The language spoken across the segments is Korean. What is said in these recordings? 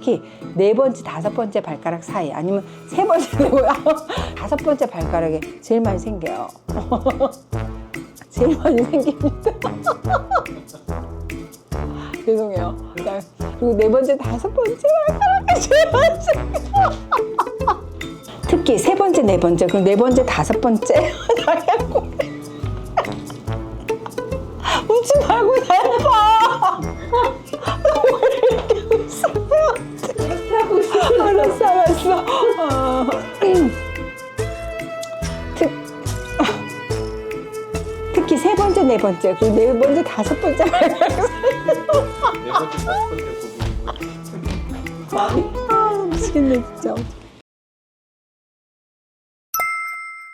특히 네 번째, 다섯 번째 발가락 사이 아니면 세 번째, 다섯 번째 발가락에 제일 많이 생겨요. 제일 많이 생깁니다. 죄송해요. 그리고 네 번째, 다섯 번째 발가락에 제일 많이 생겨요. 특히 세 번째, 네 번째, 그리고 네 번째, 다섯 번째 웃지 말고 잘 봐. 왜 이렇게 웃어요? 알았어. 특히 세 번째, 네 번째, 그리고 네 번째, 다섯 번째 네 번째, 다섯 번째 부분. 미치겠네 진짜.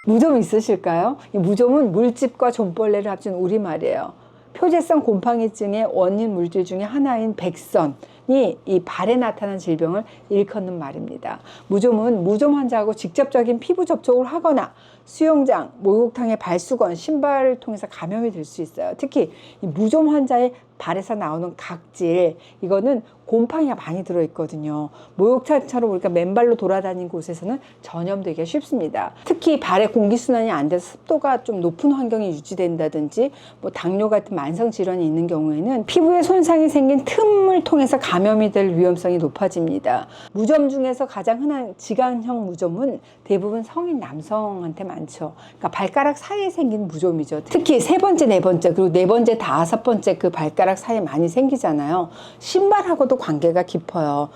무좀 있으실까요? 이 무좀은 물집과 좀벌레를 합친 우리말이에요. 표재성 곰팡이증의 원인 물질 중에 하나인 백선이 이 발에 나타난 질병을 일컫는 말입니다. 무좀은 무좀 환자하고 직접적인 피부 접촉을 하거나 수영장, 목욕탕의 발수건, 신발을 통해서 감염이 될 수 있어요. 특히 이 무좀 환자의 발에서 나오는 각질, 이거는 곰팡이가 많이 들어있거든요. 목욕탕처럼 우리가 맨발로 돌아다니는 곳에서는 전염되기가 쉽습니다. 특히 발에 공기순환이 안 돼서 습도가 좀 높은 환경이 유지된다든지 뭐 당뇨 같은 만성 질환이 있는 경우에는 피부에 손상이 생긴 틈을 통해서 감염이 될 위험성이 높아집니다. 무좀 중에서 가장 흔한 지간형 무좀은 대부분 성인 남성한테 많죠. 그러니까 발가락 사이에 생긴 무좀이죠. 특히 세 번째, 네 번째, 그리고 네 번째, 다섯 번째 그 발가락 사이에 많이 생기잖아요. 신발하고도 관계가 깊어요.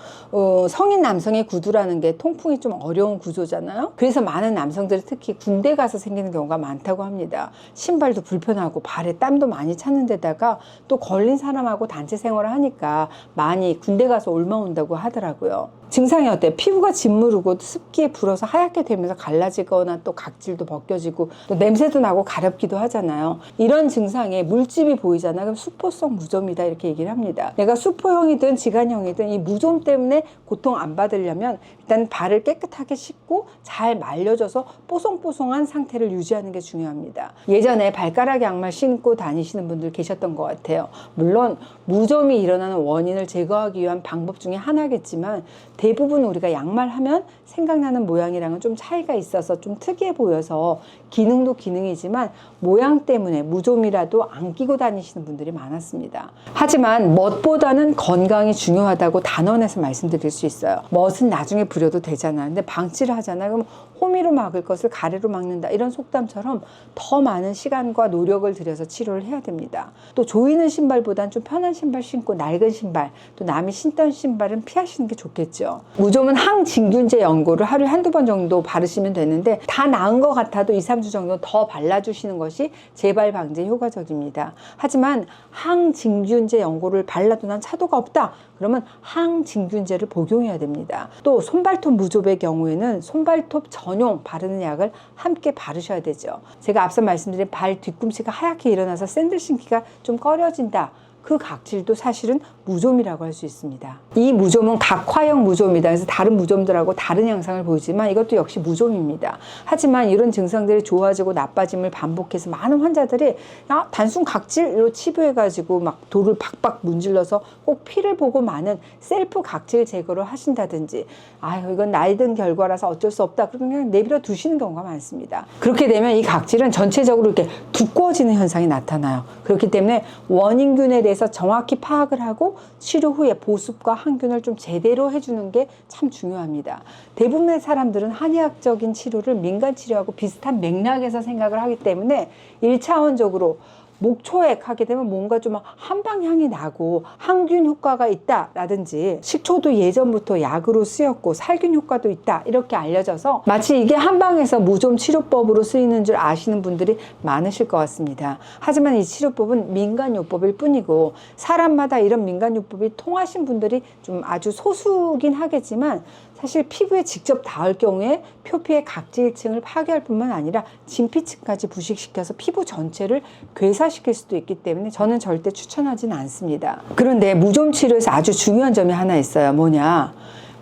성인 남성의 구두라는 게 통풍이 좀 어려운 구조잖아요. 그래서 많은 남성들이 특히 군대 가서 생기는 경우가 많다고 합니다. 신발도 불편하고 발에 땀도 많이 차는 데다가 또 걸린 사람하고 단체 생활을 하니까 많이 군대 가서 옮아온다고 하더라고요. 증상이 어때요? 피부가 짓무르고 습기에 불어서 하얗게 되면서 갈라지거나 또 각질도 벗겨지고 또 냄새도 나고 가렵기도 하잖아요. 이런 증상에 물집이 보이잖아요. 그럼 수포성 무좀이다 이렇게 얘기를 합니다. 내가 수포형이든 지간형이든 이 무좀 때문에 고통 안 받으려면 일단 발을 깨끗하게 씻고 잘 말려줘서 뽀송뽀송한 상태를 유지하는 게 중요합니다. 예전에 발가락 양말 신고 다니시는 분들 계셨던 것 같아요. 물론 무좀이 일어나는 원인을 제거하기 위한 방법 중에 하나겠지만 대부분 우리가 양말하면 생각나는 모양이랑은 좀 차이가 있어서 좀 특이해 보여서 기능도 기능이지만 모양 때문에 무좀이라도 안 끼고 다니시는 분들이 많았습니다. 하지만 멋보다는 건강이 중요하다고 단언해서 말씀드릴 수 있어요. 멋은 나중에 부려도 되잖아요. 근데 방치를 하잖아요. 그럼 호미로 막을 것을 가래로 막는다. 이런 속담처럼 더 많은 시간과 노력을 들여서 치료를 해야 됩니다. 또 조이는 신발보다는 좀 편한 신발 신고 낡은 신발, 또 남이 신던 신발은 피하시는 게 좋겠죠. 무좀은 항진균제 연고를 하루에 한두 번 정도 바르시면 되는데 다 나은 것 같아도 2, 3주 정도 더 발라주시는 것이 재발 방지에 효과적입니다. 하지만 항진균제 연고를 발라도 난 차도가 없다. 그러면 항진균제를 복용해야 됩니다. 또 손발톱 무좀의 경우에는 손발톱 전용 바르는 약을 함께 바르셔야 되죠. 제가 앞서 말씀드린 발 뒤꿈치가 하얗게 일어나서 샌들 신기가 좀 꺼려진다. 그 각질도 사실은 무좀이라고 할 수 있습니다. 이 무좀은 각화형 무좀이다. 그래서 다른 무좀들하고 다른 양상을 보이지만 이것도 역시 무좀입니다. 하지만 이런 증상들이 좋아지고 나빠짐을 반복해서 많은 환자들이 단순 각질로 치부해가지고 막 돌을 박박 문질러서 꼭 피를 보고 많은 셀프 각질 제거를 하신다든지 아유 이건 나이 든 결과라서 어쩔 수 없다. 그냥 내버려 두시는 경우가 많습니다. 그렇게 되면 이 각질은 전체적으로 이렇게 두꺼워지는 현상이 나타나요. 그렇기 때문에 원인균에 대해서 정확히 파악을 하고 치료 후에 보습과 항균을 좀 제대로 해주는 게 참 중요합니다. 대부분의 사람들은 한의학적인 치료를 민간치료하고 비슷한 맥락에서 생각을 하기 때문에 1차원적으로 목초액 하게 되면 뭔가 좀 한방향이 나고 항균 효과가 있다라든지 식초도 예전부터 약으로 쓰였고 살균 효과도 있다 이렇게 알려져서 마치 이게 한방에서 무좀 치료법으로 쓰이는 줄 아시는 분들이 많으실 것 같습니다. 하지만 이 치료법은 민간요법일 뿐이고 사람마다 이런 민간요법이 통하신 분들이 좀 아주 소수긴 하겠지만 사실 피부에 직접 닿을 경우에 표피의 각질층을 파괴할 뿐만 아니라 진피층까지 부식시켜서 피부 전체를 괴사시킬 수도 있기 때문에 저는 절대 추천하지는 않습니다. 그런데 무좀 치료에서 아주 중요한 점이 하나 있어요. 뭐냐?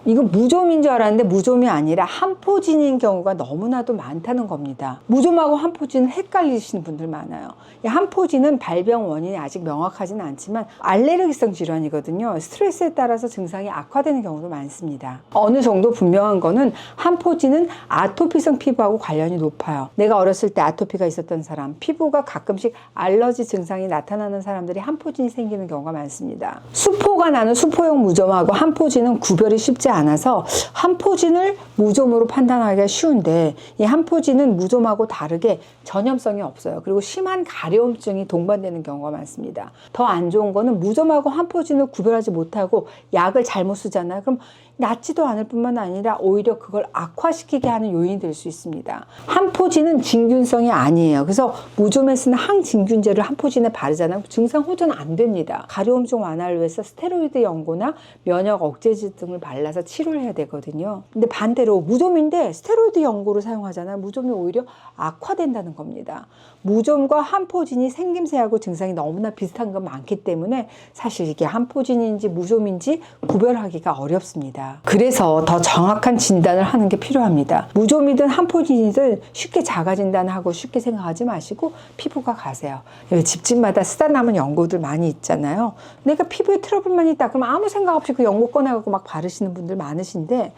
이건 무좀인 줄 알았는데 무좀이 아니라 한포진인 경우가 너무나도 많다는 겁니다. 무좀하고 한포진 헷갈리시는 분들 많아요. 이 한포진은 발병 원인이 아직 명확하지는 않지만 알레르기성 질환이거든요. 스트레스에 따라서 증상이 악화되는 경우도 많습니다. 어느 정도 분명한 거는 한포진은 아토피성 피부하고 관련이 높아요. 내가 어렸을 때 아토피가 있었던 사람, 피부가 가끔씩 알러지 증상이 나타나는 사람들이 한포진이 생기는 경우가 많습니다. 수포가 나는 수포형 무좀하고 한포진은 구별이 쉽지 않아서 한포진을 무좀으로 판단하기가 쉬운데, 이 한포진은 무좀하고 다르게 전염성이 없어요. 그리고 심한 가려움증이 동반되는 경우가 많습니다. 더 안 좋은 거는 무좀하고 한포진을 구별하지 못하고 약을 잘못 쓰잖아요. 그럼 낫지도 않을 뿐만 아니라 오히려 그걸 악화시키게 하는 요인이 될 수 있습니다. 한포진은 진균성이 아니에요. 그래서 무좀에 쓰는 항진균제를 한포진에 바르잖아요. 증상 호전 안 됩니다. 가려움증 완화를 위해서 스테로이드 연고나 면역 억제제 등을 발라서 치료를 해야 되거든요. 근데 반대로 무좀인데 스테로이드 연고를 사용하잖아요. 무좀이 오히려 악화된다는 겁니다. 무좀과 한포진이 생김새하고 증상이 너무나 비슷한 건 많기 때문에 사실 이게 한포진인지 무좀인지 구별하기가 어렵습니다. 그래서 더 정확한 진단을 하는 게 필요합니다. 무좀이든 한포진이든 쉽게 자가 진단하고 쉽게 생각하지 마시고 피부과 가세요. 집집마다 쓰다 남은 연고들 많이 있잖아요. 내가 피부에 트러블만 있다 그러면 아무 생각 없이 그 연고 꺼내갖고 막 바르시는 분들 많으신데,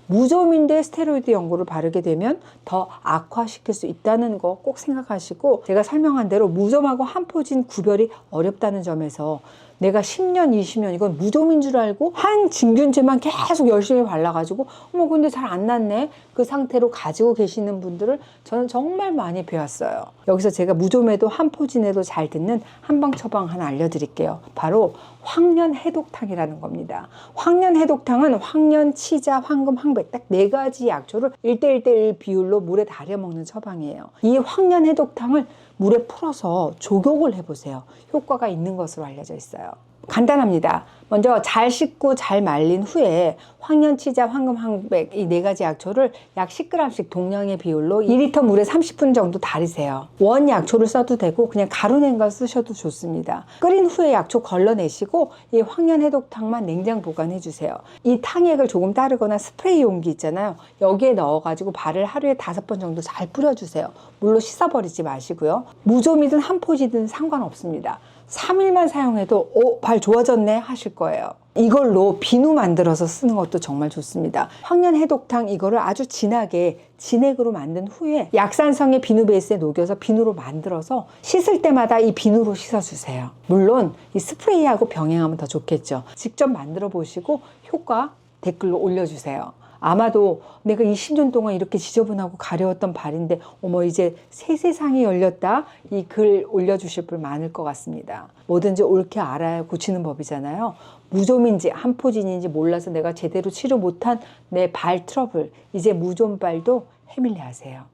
무좀인데 스테로이드 연고를 바르게 되면 더 악화시킬 수 있다는 거 꼭 생각하시고, 제가 설명한 대로 무좀하고 한포진 구별이 어렵다는 점에서 내가 10년, 20년 이건 무좀인 줄 알고 한 진균제만 계속 열심히 발라가지고 어머 근데 잘 안 낫네, 그 상태로 가지고 계시는 분들을 저는 정말 많이 배웠어요. 여기서 제가 무좀에도 한포진에도 잘 듣는 한방 처방 하나 알려드릴게요. 바로 황련해독탕이라는 겁니다. 황련해독탕은 황련, 치자, 황금, 황백 딱 4가지 약초를 1:1:1 비율로 물에 달여 먹는 처방이에요. 이 황련해독탕을 물에 풀어서 조격을 해보세요. 효과가 있는 것으로 알려져 있어요. 간단합니다. 먼저 잘 씻고 잘 말린 후에 황련치자, 황금, 황백 이 4가지 약초를 약 10g씩 동량의 비율로 2리터 물에 30분 정도 달이세요. 원 약초를 써도 되고 그냥 가루 낸 걸 쓰셔도 좋습니다. 끓인 후에 약초 걸러내시고 이 황련해독탕만 냉장 보관해 주세요. 이 탕액을 조금 따르거나 스프레이 용기 있잖아요. 여기에 넣어가지고 발을 하루에 5번 정도 잘 뿌려주세요. 물로 씻어버리지 마시고요. 무좀이든 한포진이든 상관없습니다. 3일만 사용해도 발 좋아졌네 하실 거예요. 이걸로 비누 만들어서 쓰는 것도 정말 좋습니다. 황련해독탕 이거를 아주 진하게 진액으로 만든 후에 약산성의 비누 베이스에 녹여서 비누로 만들어서 씻을 때마다 이 비누로 씻어주세요. 물론 이 스프레이하고 병행하면 더 좋겠죠. 직접 만들어 보시고 효과 댓글로 올려주세요. 아마도 내가 20년 동안 이렇게 지저분하고 가려웠던 발인데 어머 이제 새 세상이 열렸다, 이 글 올려주실 분 많을 것 같습니다. 뭐든지 옳게 알아야 고치는 법이잖아요. 무좀인지 한포진인지 몰라서 내가 제대로 치료 못한 내 발 트러블, 이제 무좀발도 해밀리 하세요.